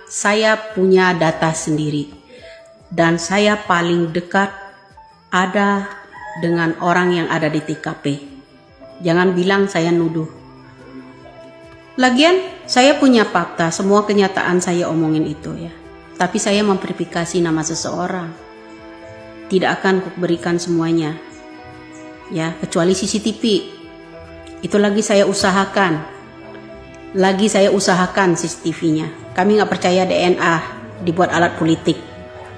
saya punya data sendiri. Dan saya paling dekat ada dengan orang yang ada di TKP. Jangan bilang saya nuduh. Lagian saya punya fakta, semua kenyataan saya omongin itu ya. Tapi saya memverifikasi nama seseorang. Tidak akan kuberikan semuanya. Ya, kecuali CCTV. Itu lagi saya usahakan. CCTV-nya. Kami nggak percaya DNA dibuat alat politik.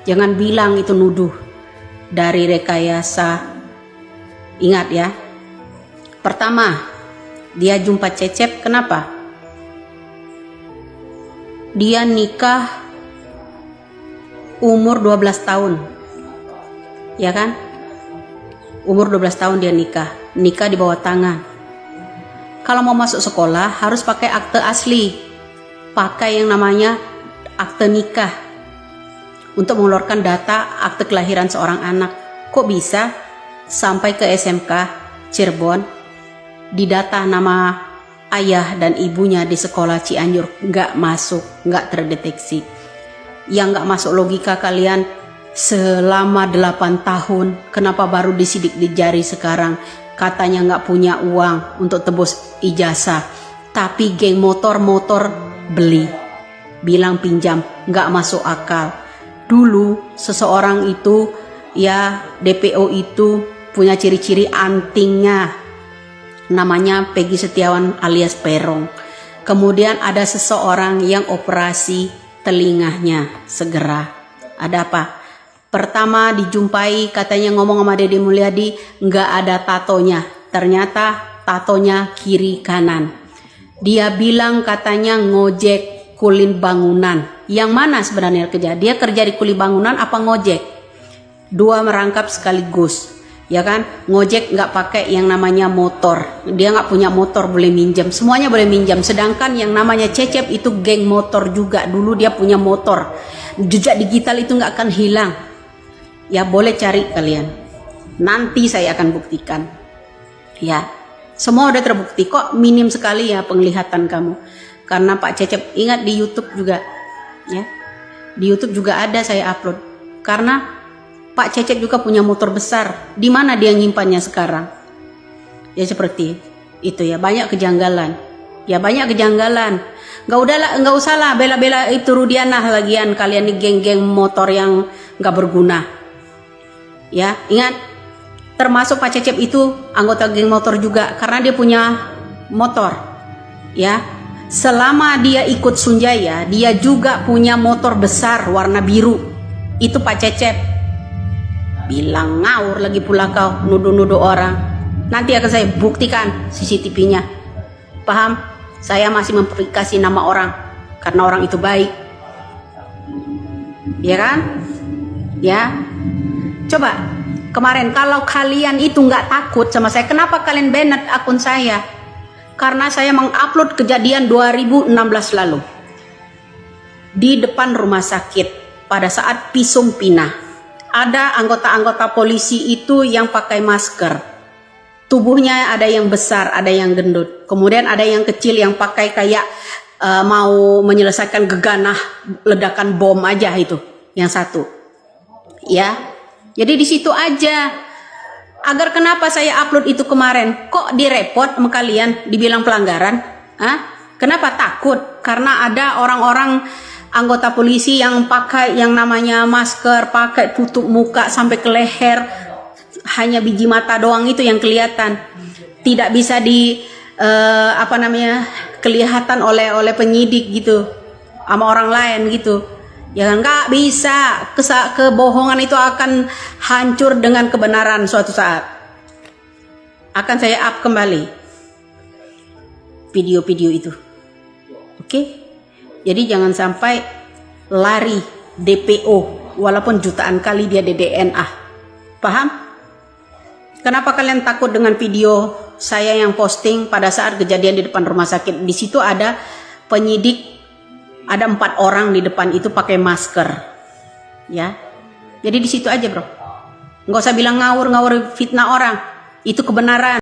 Jangan bilang itu nuduh dari rekayasa. Ingat ya. Pertama, dia jumpa Cecep, kenapa? Dia nikah umur 12 tahun. Ya kan? Umur 12 tahun dia nikah di bawah tangan. Kalau mau masuk sekolah harus pakai akte asli. Pakai yang namanya akte nikah. Untuk mengeluarkan data akte kelahiran seorang anak. Kok bisa sampai ke SMK Cirebon didata nama ayah dan ibunya di sekolah Cianjur nggak masuk, nggak terdeteksi. Yang nggak masuk logika kalian, selama 8 tahun kenapa baru disidik di jari sekarang? Katanya nggak punya uang untuk tebus ijazah, tapi geng motor beli, bilang pinjam, nggak masuk akal. Dulu seseorang itu ya DPO itu punya ciri-ciri antingnya, namanya Peggy Setiawan alias Perong. Kemudian ada seseorang yang operasi telinganya segera. Ada apa? Pertama dijumpai katanya ngomong sama Deddy Mulyadi nggak ada tatonya. Ternyata tatonya kiri kanan. Dia bilang katanya ngojek kulin bangunan. Yang mana sebenarnya kerja? Dia kerja di kuli bangunan apa ngojek? Dua merangkap sekaligus, ya kan? Ngojek nggak pakai yang namanya motor. Dia nggak punya motor, boleh minjam. Semuanya boleh minjam. Sedangkan yang namanya Cecep itu geng motor juga. Dulu dia punya motor. Jejak digital itu nggak akan hilang. Ya boleh cari kalian. Nanti saya akan buktikan. Ya, semua udah terbukti kok. Minim sekali ya penglihatan kamu. Karena Pak Cecep ingat di YouTube juga. Ya, di YouTube juga ada saya upload. Karena Pak Cecep juga punya motor besar. Di mana dia nyimpannya sekarang? Ya seperti itu ya, banyak kejanggalan. Ya banyak kejanggalan. Nggak usah lah bela-bela itu Rudiana lagian kalian nih geng-geng motor yang nggak berguna. Ya ingat, termasuk Pak Cecep itu anggota geng motor juga karena dia punya motor. Ya. Selama dia ikut Sunjaya, dia juga punya motor besar warna biru. Itu Pak Cecep. Bilang ngawur lagi pula kau, nuduh-nuduh orang. Nanti akan saya buktikan CCTV-nya. Paham? Saya masih memverifikasi nama orang karena orang itu baik. Ya kan? Ya. Coba kemarin kalau kalian itu nggak takut sama saya, kenapa kalian banned akun saya? Karena saya mengupload kejadian 2016 lalu di depan rumah sakit pada saat visum pinah. Ada anggota-anggota polisi itu yang pakai masker. Tubuhnya ada yang besar, ada yang gendut. Kemudian ada yang kecil yang pakai kayak mau menyelesaikan geganah ledakan bom aja itu. Yang satu. Ya. Jadi di situ aja. Agar kenapa saya upload itu kemarin? Kok direpot sama kalian dibilang pelanggaran? Kenapa takut? Karena ada orang-orang anggota polisi yang pakai yang namanya masker, pakai tutup muka sampai ke leher, hanya biji mata doang itu yang kelihatan. Tidak bisa kelihatan oleh penyidik gitu, sama orang lain gitu. Ya nggak bisa, kebohongan itu akan hancur dengan kebenaran suatu saat. Akan saya up kembali video-video itu. Oke? Jadi jangan sampai lari DPO walaupun jutaan kali dia DNA. Paham? Kenapa kalian takut dengan video saya yang posting pada saat kejadian di depan rumah sakit? Di situ ada penyidik. Ada 4 orang di depan itu pakai masker, ya. Jadi di situ aja bro, nggak usah bilang ngawur fitnah orang, itu kebenaran.